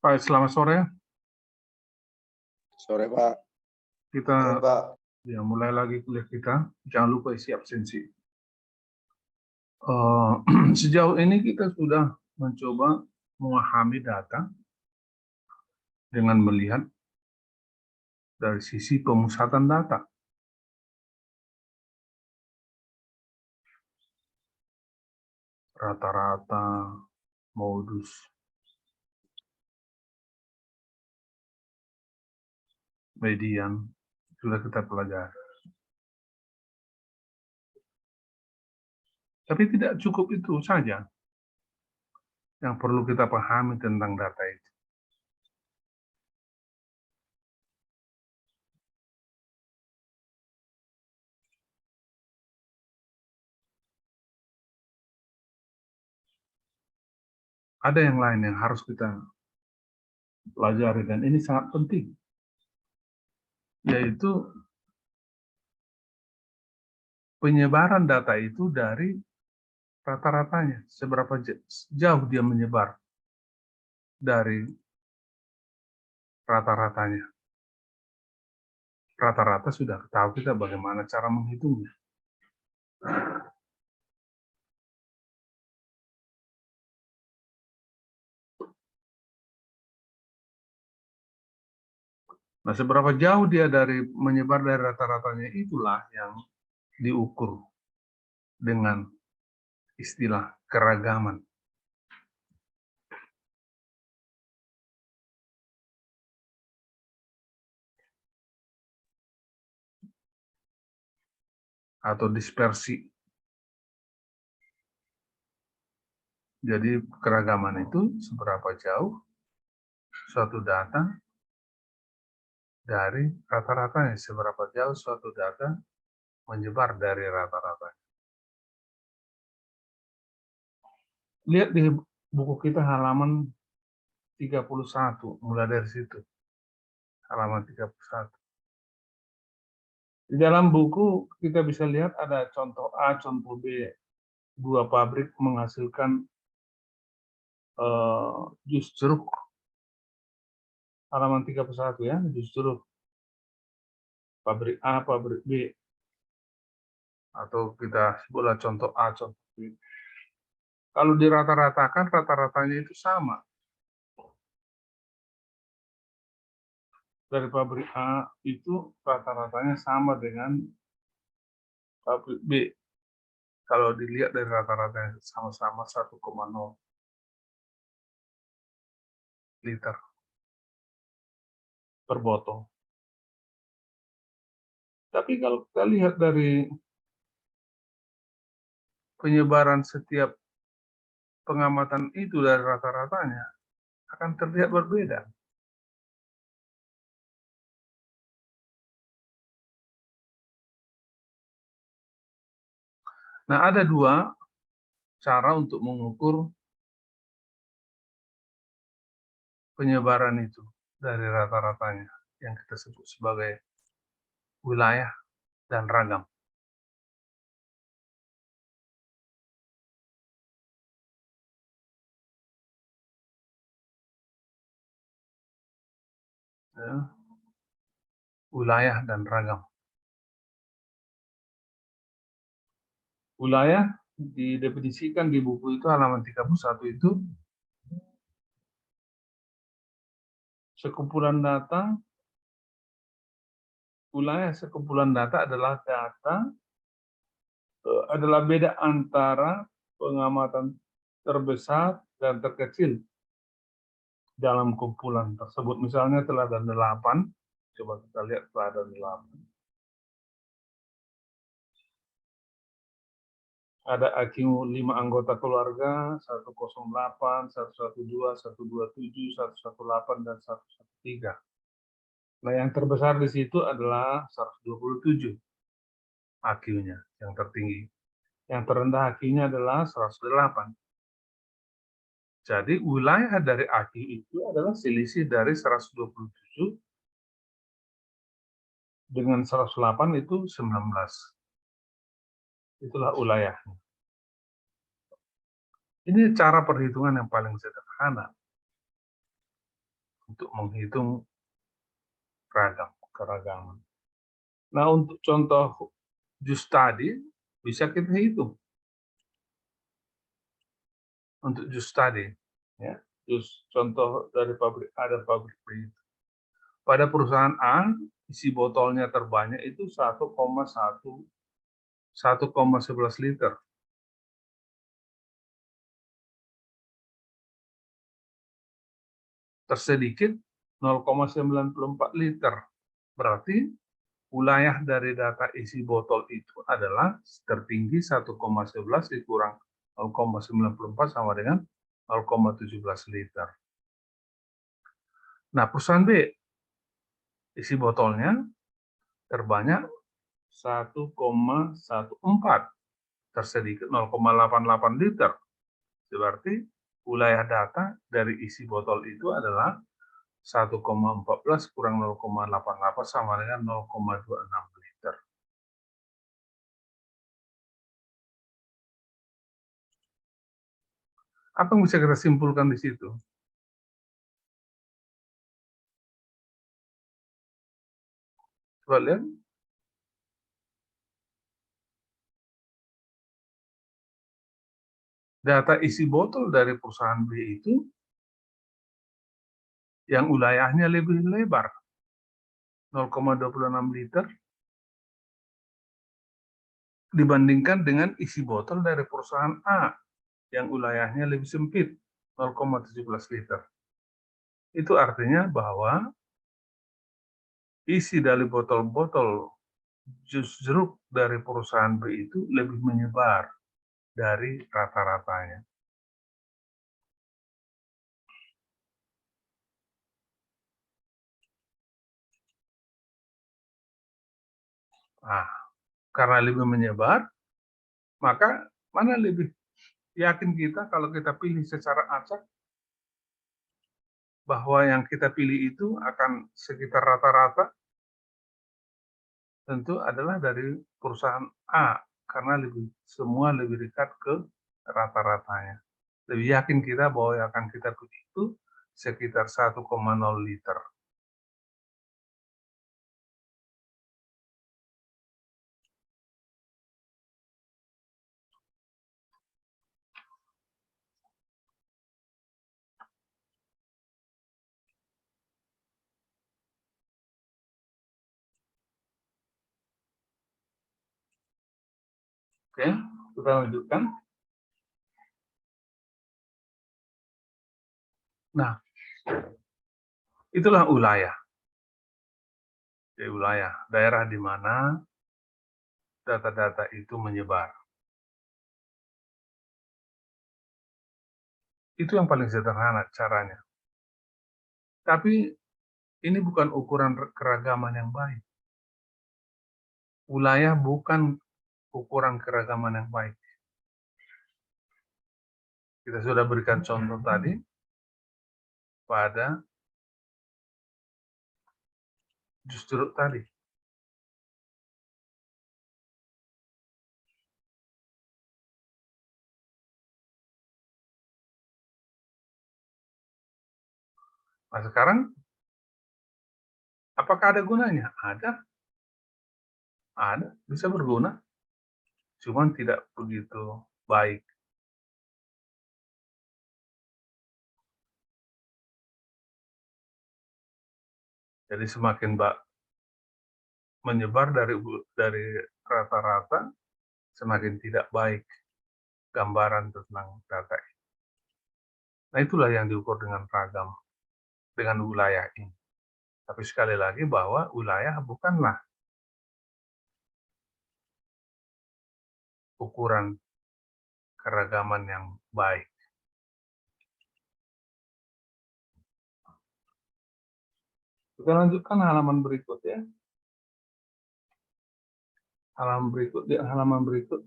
Pak, selamat sore. Sore, Pak. Kita Sore, Pak. ya mulai lagi kuliah kita. Jangan lupa isi absensi. Sejauh ini kita sudah mencoba memahami data dengan melihat dari sisi pemusatan data. Rata-rata, modus, median, sudah kita pelajari. Tapi tidak cukup itu saja yang perlu kita pahami tentang data itu. Ada yang lain yang harus kita pelajari, dan ini sangat penting, yaitu penyebaran data itu dari rata-ratanya, seberapa jauh dia menyebar dari rata-ratanya. Rata-rata sudah tahu kita bagaimana cara menghitungnya. Nah, seberapa jauh dia menyebar dari rata-ratanya, itulah yang diukur dengan istilah keragaman. Atau dispersi. Jadi keragaman itu seberapa jauh suatu data dari rata-ratanya, seberapa jauh suatu data menyebar dari rata-rata. Lihat di buku kita halaman 31, mulai dari situ. Halaman 31. Di dalam buku kita bisa lihat ada contoh A, contoh B. Dua pabrik menghasilkan jus jeruk. Halaman 31 ya, jus jeruk. Pabrik A, pabrik B. Atau kita sebutlah contoh A, contoh B. Kalau dirata-ratakan, rata-ratanya itu sama. Dari pabrik A itu rata-ratanya sama dengan pabrik B. Kalau dilihat dari rata-ratanya sama-sama 1,0 liter per botol. Tapi kalau kita lihat dari penyebaran setiap pengamatan itu dari rata-ratanya, akan terlihat berbeda. Nah, ada dua cara untuk mengukur penyebaran itu dari rata-ratanya yang kita sebut sebagai wilayah dan ragam. Ya, wilayah dan ragam. Wilayah didefinisikan di buku itu halaman 31 itu sekumpulan data. Wilayah sekumpulan data adalah beda antara pengamatan terbesar dan terkecil dalam kumpulan tersebut. Misalnya teladan 8, coba kita lihat teladan 8. Ada IQ 5 anggota keluarga, 108, 112, 127, 118, dan 113. Nah, yang terbesar di situ adalah 127 IQ-nya, yang tertinggi. Yang terendah IQ-nya adalah 108. Jadi wilayah dari IQ itu adalah selisih dari 127 dengan 108 itu 19. Itulah wilayahnya. Ini cara perhitungan yang paling sederhana untuk menghitung keragaman. Nah, untuk contoh jus tadi bisa kita hitung. Untuk jus tadi, ya, jus contoh dari pabrik A dan pabrik B. Pada perusahaan A, isi botolnya terbanyak itu 1,11 liter. Tersedikit 0,94 liter. Berarti wilayah dari data isi botol itu adalah tertinggi 1,11 dikurang 0,94 sama dengan 0,17 liter. Nah, perusahaan B, isi botolnya terbanyak 1,14, tersedikit 0,88 liter. Berarti wilayah data dari isi botol itu adalah 1,14 kurang 0,88 sama dengan 0,26 liter. Apa yang bisa kita simpulkan di situ? Coba lihat. Data isi botol dari perusahaan B itu yang wilayahnya lebih lebar, 0,26 liter, dibandingkan dengan isi botol dari perusahaan A yang wilayahnya lebih sempit, 0,17 liter. Itu artinya bahwa isi dari botol-botol jus jeruk dari perusahaan B itu lebih menyebar dari rata-ratanya. Nah, karena lebih menyebar, maka mana lebih yakin kita kalau kita pilih secara acak bahwa yang kita pilih itu akan sekitar rata-rata, tentu adalah dari perusahaan A, karena semua lebih dekat ke rata-ratanya. Lebih yakin kita bahwa yang akan kita pilih itu sekitar 1,0 liter. Oke, kita lanjutkan. Nah, itulah wilayah. Jadi wilayah, daerah di mana data-data itu menyebar. Itu yang paling sederhana caranya. Tapi ini bukan ukuran keragaman yang baik. Wilayah bukan ukuran keragaman yang baik. Kita sudah berikan contoh tadi, pada jus jeruk tadi. Nah, sekarang apakah ada gunanya? Ada, bisa berguna, cuman tidak begitu baik. Jadi semakin menyebar dari rata-rata, semakin tidak baik gambaran tentang data ini. Nah, itulah yang diukur dengan ragam, dengan wilayah ini. Tapi sekali lagi bahwa wilayah bukanlah ukuran keragaman yang baik. Kita lanjutkan halaman berikut ya. Halaman berikut.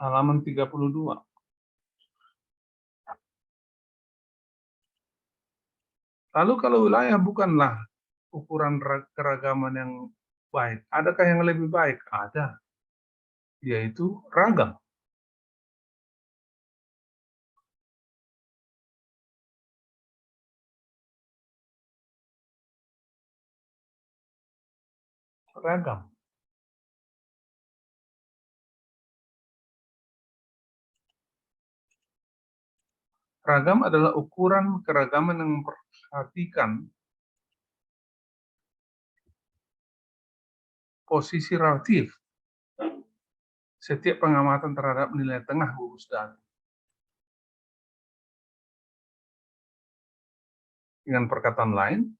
Halaman 32. Lalu kalau wilayah bukanlah ukuran keragaman yang baik, adakah yang lebih baik? Ada, yaitu ragam. Ragam. Ragam adalah ukuran keragaman yang memperhatikan posisi relatif setiap pengamatan terhadap nilai tengah gugus data. Dengan perkataan lain,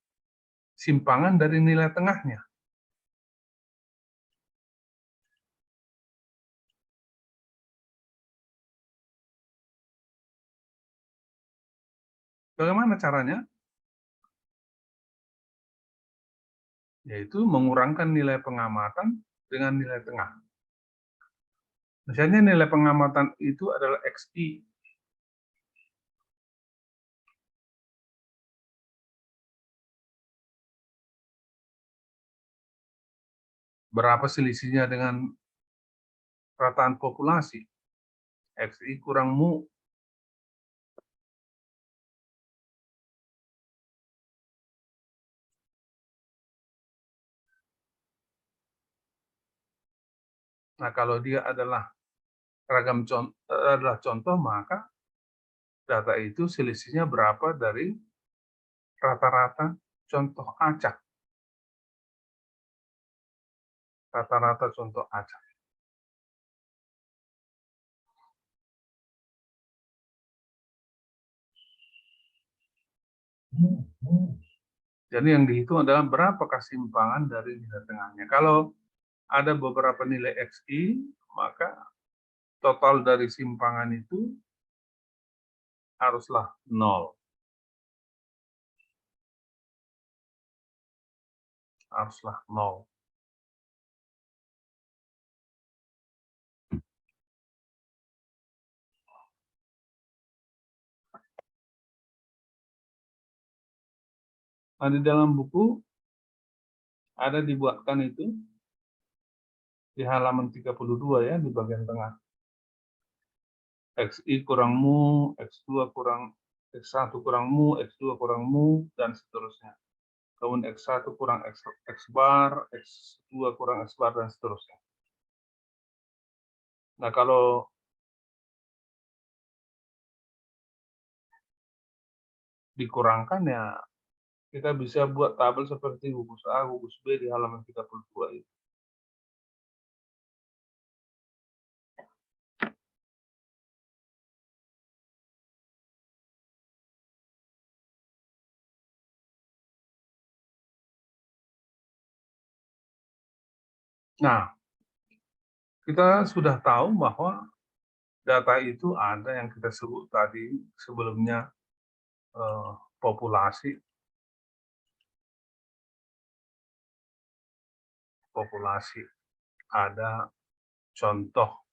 simpangan dari nilai tengahnya. Bagaimana caranya? Yaitu mengurangkan nilai pengamatan dengan nilai tengah. Misalnya nilai pengamatan itu adalah XI. Berapa selisihnya dengan rataan populasi? XI kurang mu. Nah, kalau dia adalah contoh, maka data itu selisihnya berapa dari rata-rata contoh acak. Rata-rata contoh acak. Jadi yang dihitung adalah berapa kesimpangan dari nilai tengahnya. Kalau ada beberapa nilai XI, maka total dari simpangan itu haruslah 0. Haruslah 0. Nah, di dalam buku ada dibuatkan itu di halaman 32 ya, di bagian tengah. XI kurang mu, X2 kurang X1 kurang mu, X2 kurang mu, dan seterusnya. Kemudian X1 kurang X bar, X2 kurang X bar, dan seterusnya. Nah, kalau dikurangkan ya kita bisa buat tabel seperti gugus A, gugus B di halaman 32 itu. Nah, kita sudah tahu bahwa data itu ada yang kita sebut tadi sebelumnya populasi, populasi. Ada contoh,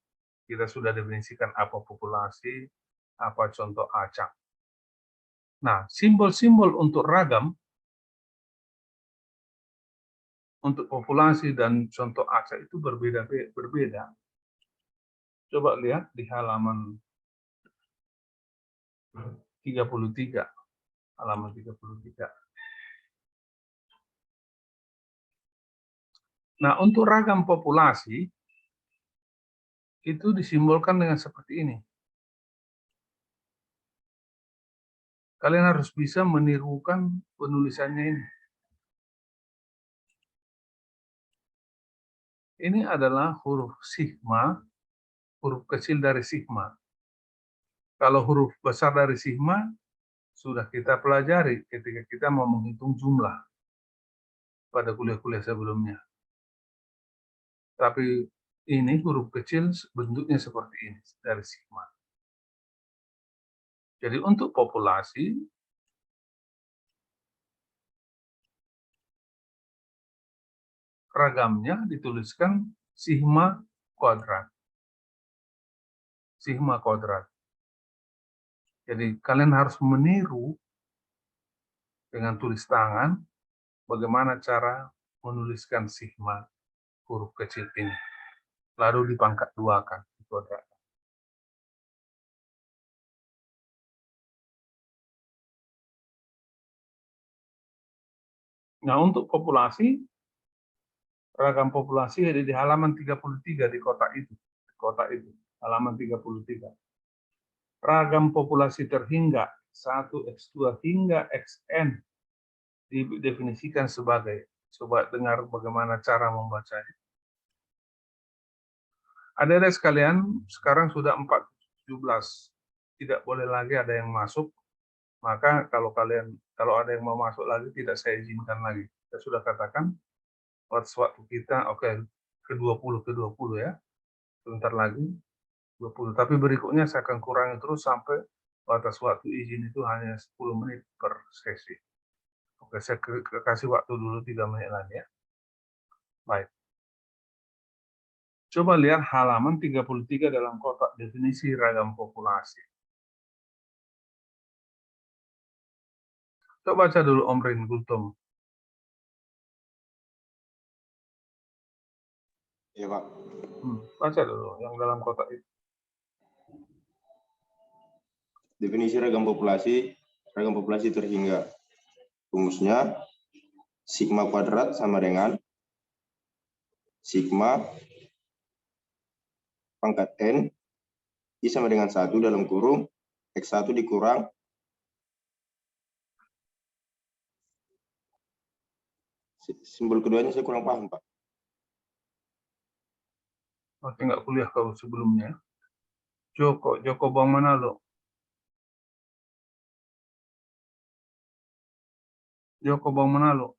kita sudah definisikan apa populasi, apa contoh acak. Nah, simbol-simbol untuk ragam, untuk populasi dan contoh acak itu berbeda. Coba lihat di halaman 33. Halaman 33. Nah, untuk ragam populasi, itu disimbolkan dengan seperti ini. Kalian harus bisa menirukan penulisannya ini. Ini adalah huruf sigma, huruf kecil dari sigma. Kalau huruf besar dari sigma, sudah kita pelajari ketika kita mau menghitung jumlah pada kuliah-kuliah sebelumnya. Tapi ini huruf kecil bentuknya seperti ini, dari sigma. Jadi untuk populasi, ragamnya dituliskan sigma kuadrat. Sigma kuadrat. Jadi kalian harus meniru dengan tulis tangan bagaimana cara menuliskan sigma huruf kecil ini. Lalu dipangkat duakan di kuadrat. Nah, untuk populasi, ragam populasi ada di halaman 33 di kotak itu. Halaman 33. Ragam populasi terhingga 1x2 hingga xn didefinisikan sebagai, coba dengar bagaimana cara membacanya. Adik-adik sekalian, sekarang sudah 4:17. Tidak boleh lagi ada yang masuk. Maka kalau ada yang mau masuk lagi, tidak saya izinkan lagi. Saya sudah katakan, waktu kita, oke, ke-20 ya. Sebentar lagi, 20. Tapi berikutnya saya akan kurangi terus sampai batas waktu izin itu hanya 10 menit per sesi. Oke, saya kasih waktu dulu 3 menit lagi ya. Baik. Coba lihat halaman 33 dalam kotak definisi ragam populasi. Coba baca dulu Om Rin Gultom. Iya, Pak. Baca dulu yang dalam kotak itu. Definisi ragam populasi terhingga. Rumusnya, sigma kuadrat sama dengan sigma pangkat n, I sama dengan 1 dalam kurung, X1 dikurang simbol keduanya saya kurang paham, Pak. Masih nggak kuliah kau sebelumnya. Joko Bang Manalo. Joko Bang Manalo.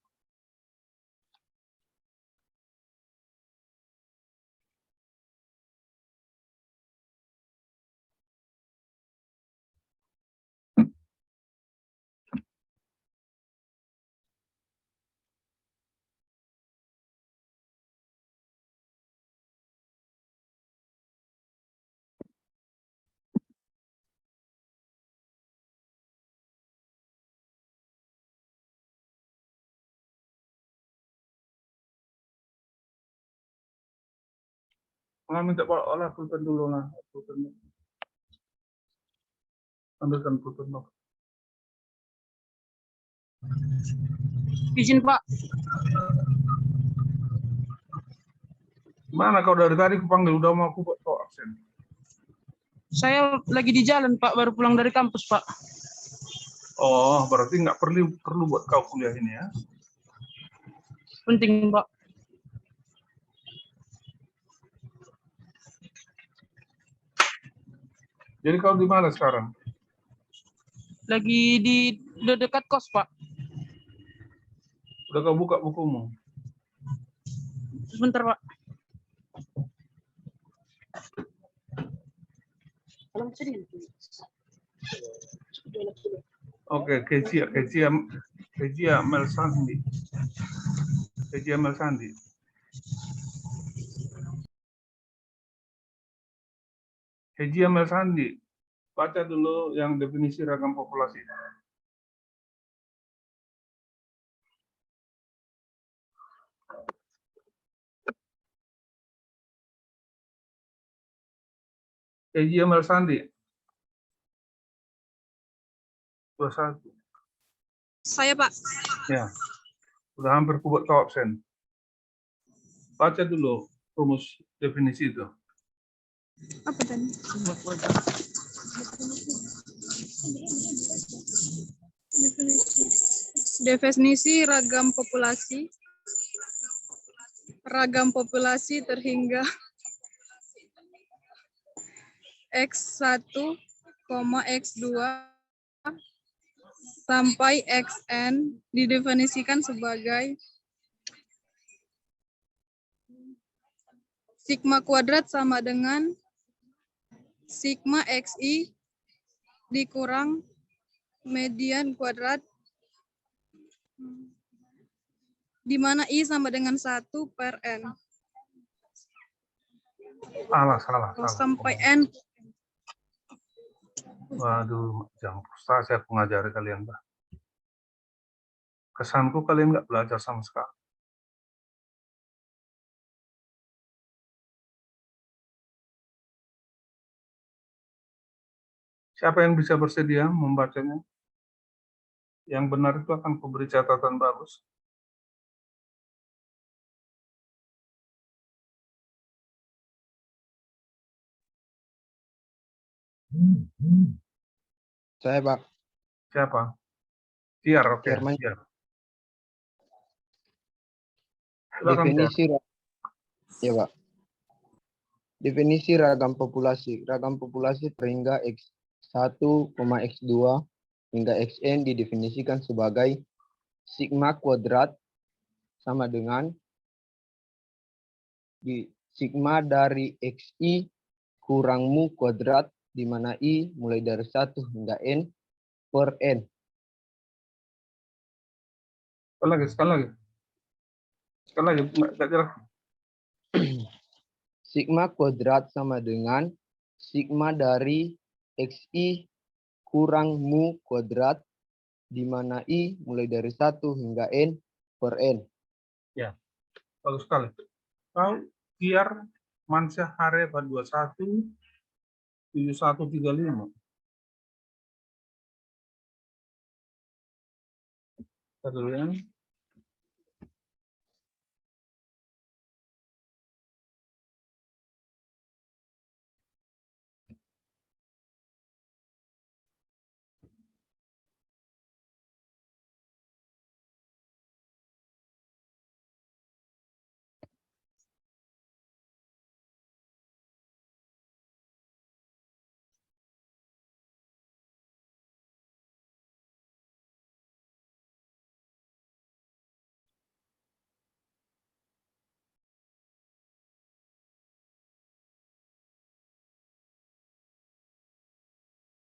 Nggak minta olah pulpen dulu lah. Ambilkan pulpen. Izin, Pak. Mana kau dari tadi kupanggil udah mau aku buat kau absen. Saya lagi di jalan, Pak. Baru pulang dari kampus, Pak. Oh, berarti nggak perlu buat kau kuliah ini ya? Penting, Pak. Jadi kau di mana sekarang? Lagi di dekat kos, Pak. Udah kau buka bukumu? Sebentar, Pak. Oke, Kezia Melsandi. Eji Amel Sandi, baca dulu yang definisi ragam populasi. Eji Amel Sandi. 21. Saya, Pak. Ya, sudah hampir kubut kau absen. Baca dulu rumus definisi itu. Apa tadi? Definisi ragam populasi. Ragam populasi terhingga X1, X2 sampai Xn didefinisikan sebagai sigma kuadrat sama dengan sigma xi dikurang median kuadrat, di mana I sama dengan 1 per N. Salah. Sampai N. Waduh, jangan frustasi aku ngajari kalian, Pak. Kesanku kalian nggak belajar sama sekali. Siapa yang bisa bersedia membacanya? Yang benar itu akan kuberi catatan bagus. Saya, Pak. Siapa? Tiar, oke. Tiarman. Tiar. Silakan, Tiar. Ya, Pak. Definisi ragam populasi. Ragam populasi terhingga X1, X2 hingga Xn didefinisikan sebagai sigma kuadrat sama dengan sigma dari Xi kurang mu kuadrat, di mana I mulai dari 1 hingga N per N. Sekali lagi. Nggak jelas. Sigma kuadrat sama dengan sigma dari Xi kurang mu kuadrat, di mana I mulai dari 1 hingga N per N. Ya, bagus sekali. Kau Tiar Mansyah Hare 21 7135. Kita dulu ya.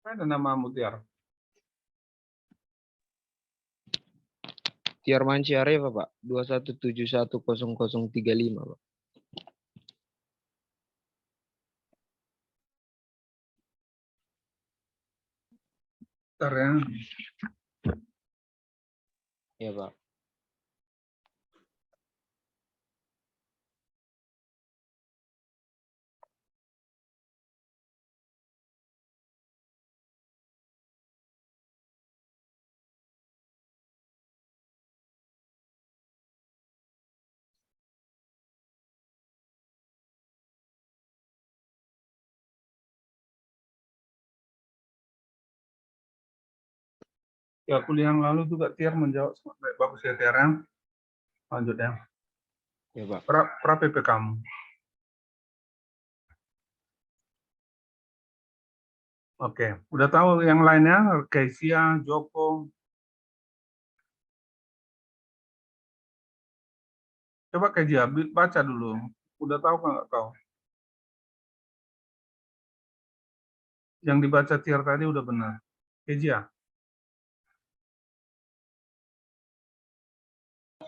Ada namamu Tiar. Tiarman Syarif, Pak. 21710035, Pak. Bentar ya. Ya, Pak. Ya, kuliah yang lalu juga Tiar menjawab baik, bagus ya Tiar. Lanjut ya. Ya, Pak. Pra PP kamu. Oke, udah tahu yang lainnya? Kesia, Joko. Coba Kesia, baca dulu. Udah tahu nggak tahu? Yang dibaca Tiar tadi udah benar. Kesia.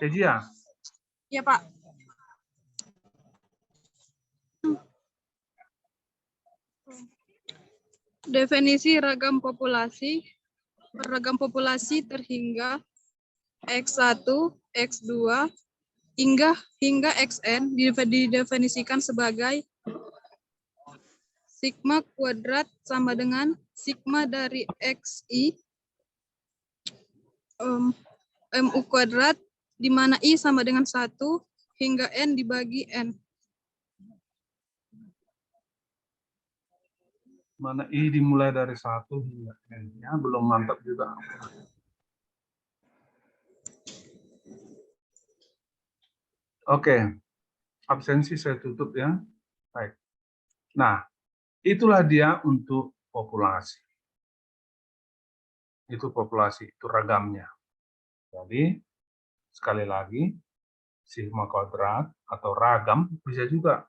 Kesia. Ya, Pak. Definisi ragam populasi. Ragam populasi terhingga X1, X2, hingga Xn didefinisikan sebagai sigma kuadrat sama dengan sigma dari Xi Mu kuadrat, di mana I sama dengan 1 hingga N dibagi N. Mana I dimulai dari 1 hingga N. Ya, belum mantap juga. Oke, absensi saya tutup ya. Baik. Nah, itulah dia untuk populasi. Itu populasi, itu ragamnya. Jadi, sekali lagi, sigma kuadrat atau ragam bisa juga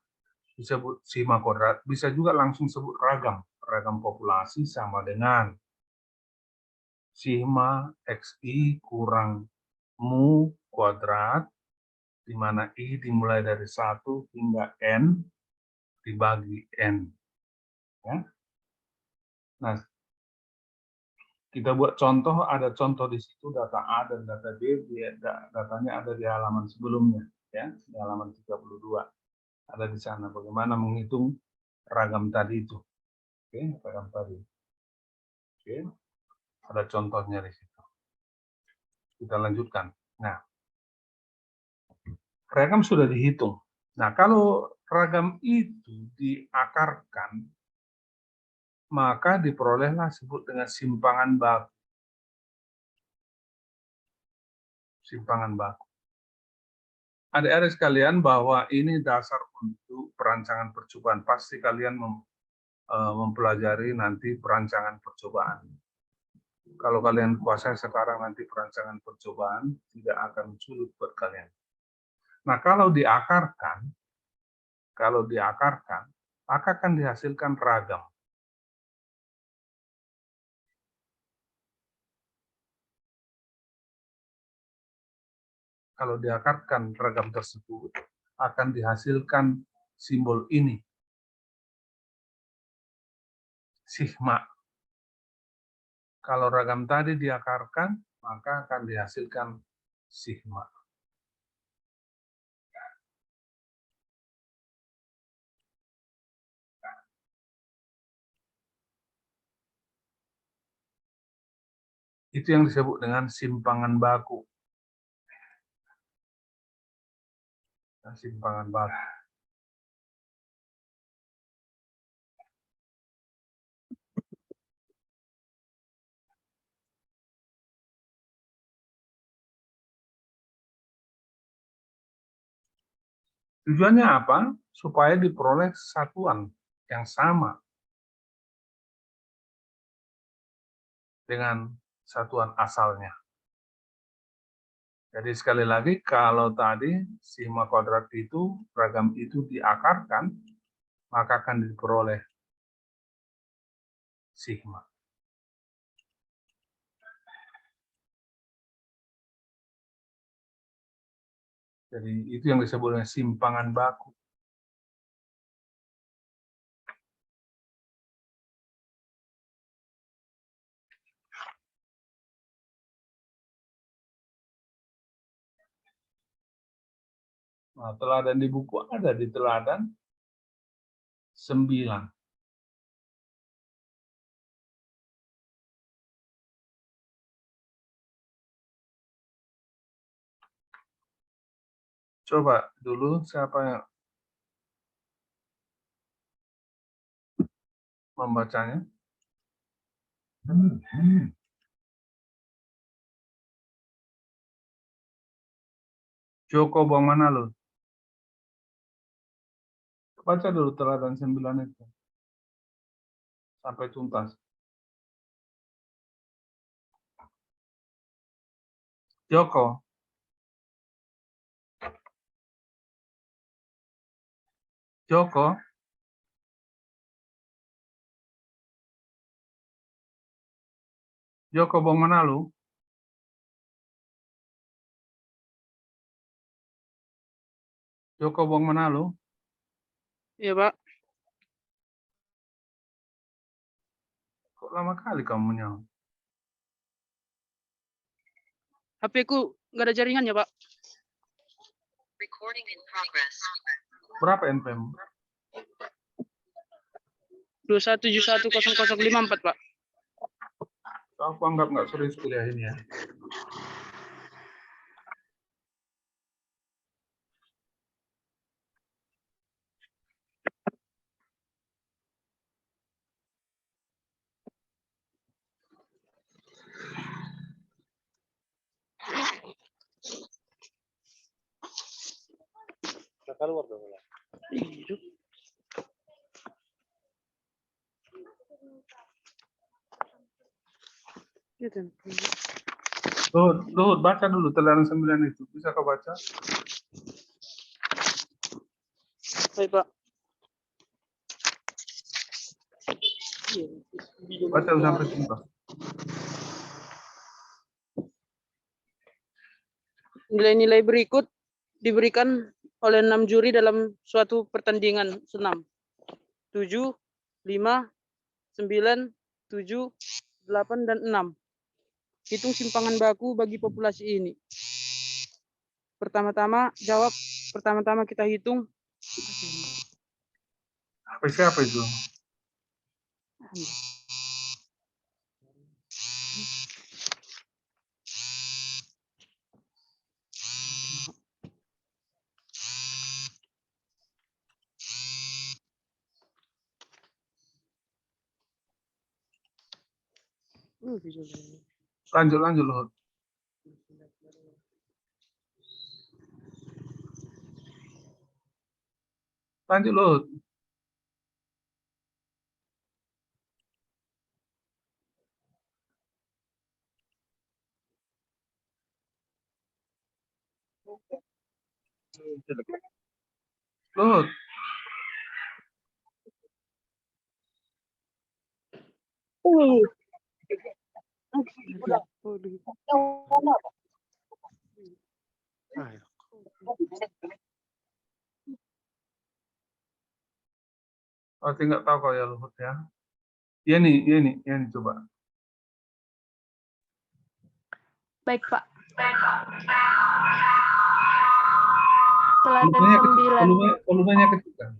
disebut sigma kuadrat, bisa juga langsung sebut ragam. Ragam populasi sama dengan sigma Xi kurang mu kuadrat, di mana I dimulai dari 1 hingga N dibagi N. Ya. Nah, kita buat contoh, ada contoh di situ data A dan data B, datanya ada di halaman sebelumnya, ya, di halaman 32. Ada di sana bagaimana menghitung ragam tadi itu. Oke, ragam tadi. Oke, ada contohnya di situ. Kita lanjutkan. Nah, ragam sudah dihitung. Nah, kalau ragam itu diakarkan, maka diperolehlah disebut dengan simpangan baku. Simpangan baku. Adik-adik sekalian, bahwa ini dasar untuk perancangan percobaan. Pasti kalian mempelajari nanti perancangan percobaan. Kalau kalian kuasai sekarang, nanti perancangan percobaan tidak akan sulit buat kalian. Nah, kalau diakarkan, maka akan dihasilkan ragam. Kalau diakarkan ragam tersebut, akan dihasilkan simbol ini, sigma. Kalau ragam tadi diakarkan, maka akan dihasilkan sigma. Itu yang disebut dengan simpangan baku. Simpangan baku. Tujuannya apa? Supaya diperoleh satuan yang sama dengan satuan asalnya. Jadi sekali lagi, kalau tadi sigma kuadrat itu, ragam itu diakarkan, maka akan diperoleh sigma. Jadi itu yang disebut dengan simpangan baku. Nah, teladan di buku ada di teladan 9. Coba dulu siapa yang membacanya? Joko buang mana lo? Baca dulu teladan 9 itu. Sampai tuntas. Joko. Joko. Joko buang mana lo? Joko buang mana lo? Iya, Pak. lama kali kamu menyaut. HP ku nggak ada jaringan ya, Pak. Berapa NPM? 217100054, Pak. Aku anggap nggak serius kuliah ini ya. Hidup. Luhut, baca dulu Telan 9 itu. Bisa kau baca? Baik, Pak. Baca sampai tuntas. Nilai-nilai berikut diberikan oleh 6 juri dalam suatu pertandingan senam. 7, 5, 9, 7, 8, dan 6. Hitung simpangan baku bagi populasi ini. Pertama-tama kita hitung. Apa siapa itu? Lanjut Luhut. Lanjut Luhut. Luhut. Oh, nggak tahu kau ya Luhut ya. Iya nih coba. Baik, Pak. Teladan 9. Volumenya kecil kan?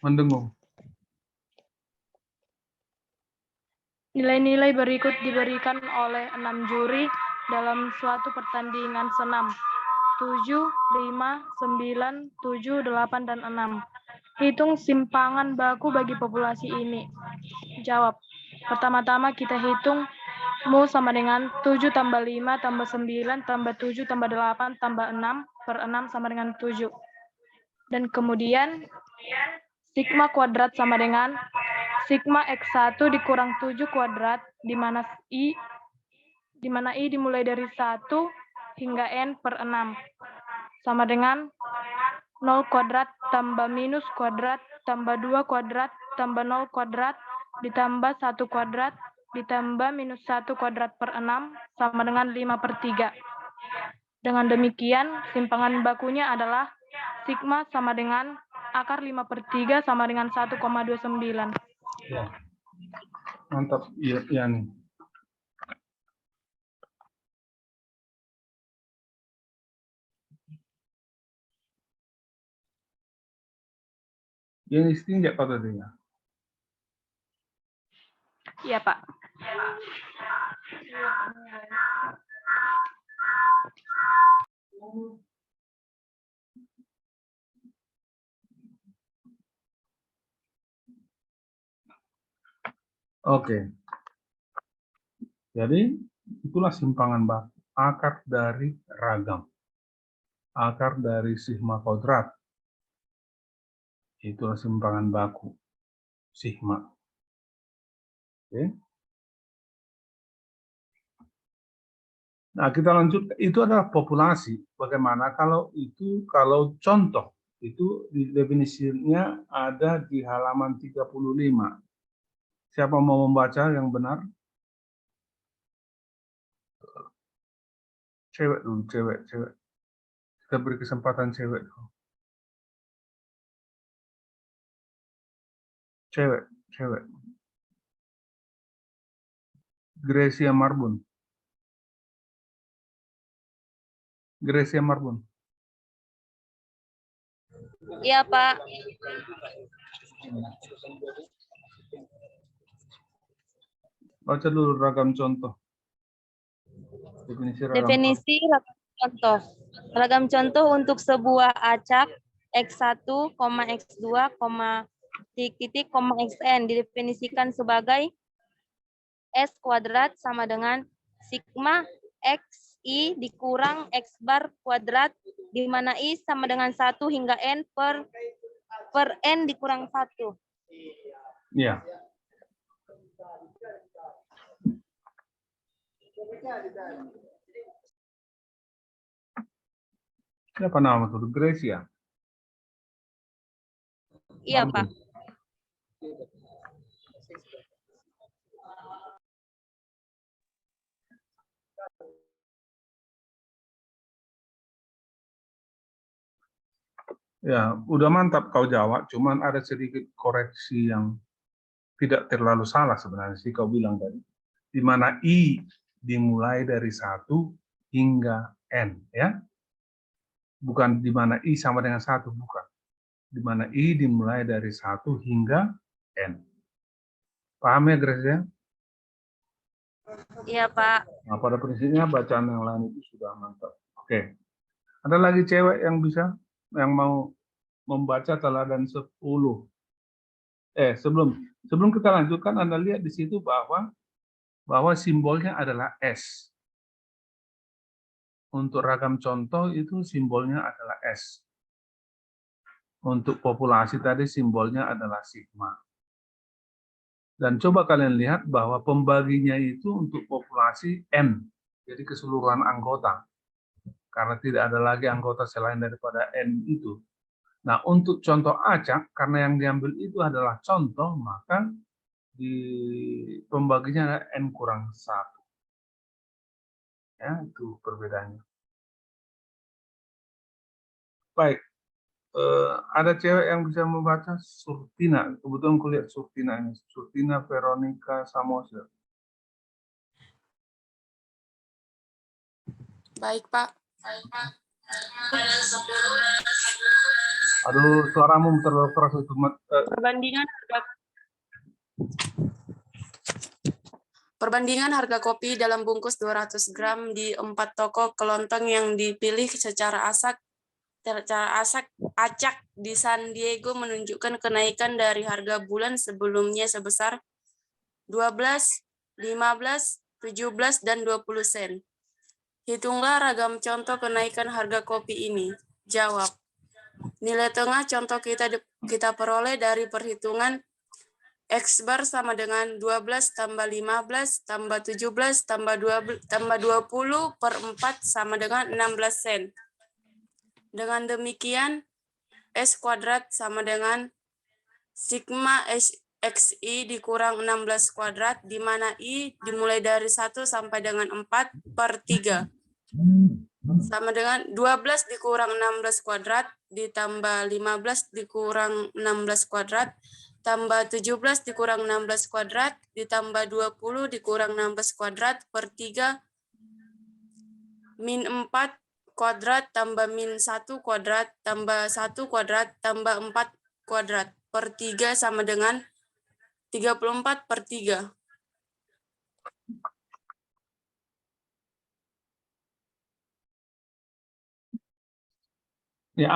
Mendengung. Nilai-nilai berikut diberikan oleh 6 juri dalam suatu pertandingan senam. 7, 5, 9, 7, 8, dan 6. Hitung simpangan baku bagi populasi ini. Jawab. Pertama-tama kita hitung mu sama dengan 7 tambah 5 tambah 9 tambah 7 tambah 8 tambah 6 per 6 sama dengan 7. Dan kemudian sigma kuadrat sama dengan sigma X1 dikurang 7 kuadrat, di mana I dimulai dari 1 hingga N per 6. Sama dengan 0 kuadrat tambah minus kuadrat tambah 2 kuadrat tambah 0 kuadrat ditambah 1 kuadrat ditambah minus 1 kuadrat per 6 sama dengan 5/3. Dengan demikian, simpangan bakunya adalah sigma sama dengan akar 5/3 sama dengan 1,29. Ya. Mantap. Iya nih. Ini setinggi apa tadi ya? Iya, Pak. Oke. Jadi itulah simpangan baku. Akar dari ragam. Akar dari sigma kuadrat. Itulah simpangan baku. Sigma. Oke. Nah, kita lanjut. Itu adalah populasi. Bagaimana kalau contoh itu definisinya ada di halaman 35. Siapa mau membaca yang benar? Cewek dulu, cewek. Kita beri kesempatan cewek. Cewek. Gracia Marbun. Iya, Pak. Baca dulu ragam contoh. Definisi ragam Definisi ragam contoh. Ragam contoh untuk sebuah acak X1, X2, titik, Xn didefinisikan sebagai S kuadrat sama dengan sigma XI dikurang X bar kuadrat, di mana I sama dengan 1 hingga N per N dikurang 1. Ya. Siapa nama itu? Gracia. Iya, Pak. Ya, udah mantap kau jawab, cuman ada sedikit koreksi yang tidak terlalu salah sebenarnya sih kau bilang tadi. Di mana I dimulai dari 1 hingga N, ya. Bukan di mana I sama dengan 1, bukan. Di mana I dimulai dari 1 hingga N. Paham ya, Gracia? Iya, Pak. Nah, pada prinsipnya bacaan yang lain itu sudah mantap. Oke. Ada lagi cewek yang bisa, yang mau membaca teladan 10. Sebelum kita lanjutkan, Anda lihat di situ bahwa simbolnya adalah S. Untuk ragam contoh itu simbolnya adalah S. Untuk populasi tadi simbolnya adalah sigma. Dan coba kalian lihat bahwa pembaginya itu untuk populasi N. Jadi keseluruhan anggota. Karena tidak ada lagi anggota selain daripada N itu. Nah, untuk contoh acak, karena yang diambil itu adalah contoh, maka di pembaginya adalah N kurang 1. Ya, itu perbedaannya. Baik, ada cewek yang bisa membaca Surtina. Kebetulan kulihat Surtina ini. Surtina Veronica Samosir. Baik, Pak. Aduh, suaramu terlalu keras itu. Perbandingan harga kopi dalam bungkus 200 gram di 4 toko kelontong yang dipilih secara acak di San Diego menunjukkan kenaikan dari harga bulan sebelumnya sebesar 12, 15, 17, dan 20 sen. Hitunglah ragam contoh kenaikan harga kopi ini. Jawab. Nilai tengah contoh kita peroleh dari perhitungan X bar sama dengan 12 tambah 15 tambah 17 tambah 20 per 4 sama dengan 16 sen. Dengan demikian, S kuadrat sama dengan sigma XI dikurang 16 kuadrat, di mana I dimulai dari 1 sampai dengan 4 per 3. Sama dengan 12 dikurang 16 kuadrat, ditambah 15 dikurang 16 kuadrat, tambah 17 dikurang 16 kuadrat, ditambah 20 dikurang 16 kuadrat, per 3, min 4 kuadrat, tambah min 1 kuadrat, tambah 1 kuadrat, tambah 4 kuadrat, per 3 sama dengan 34 per 3. Ya,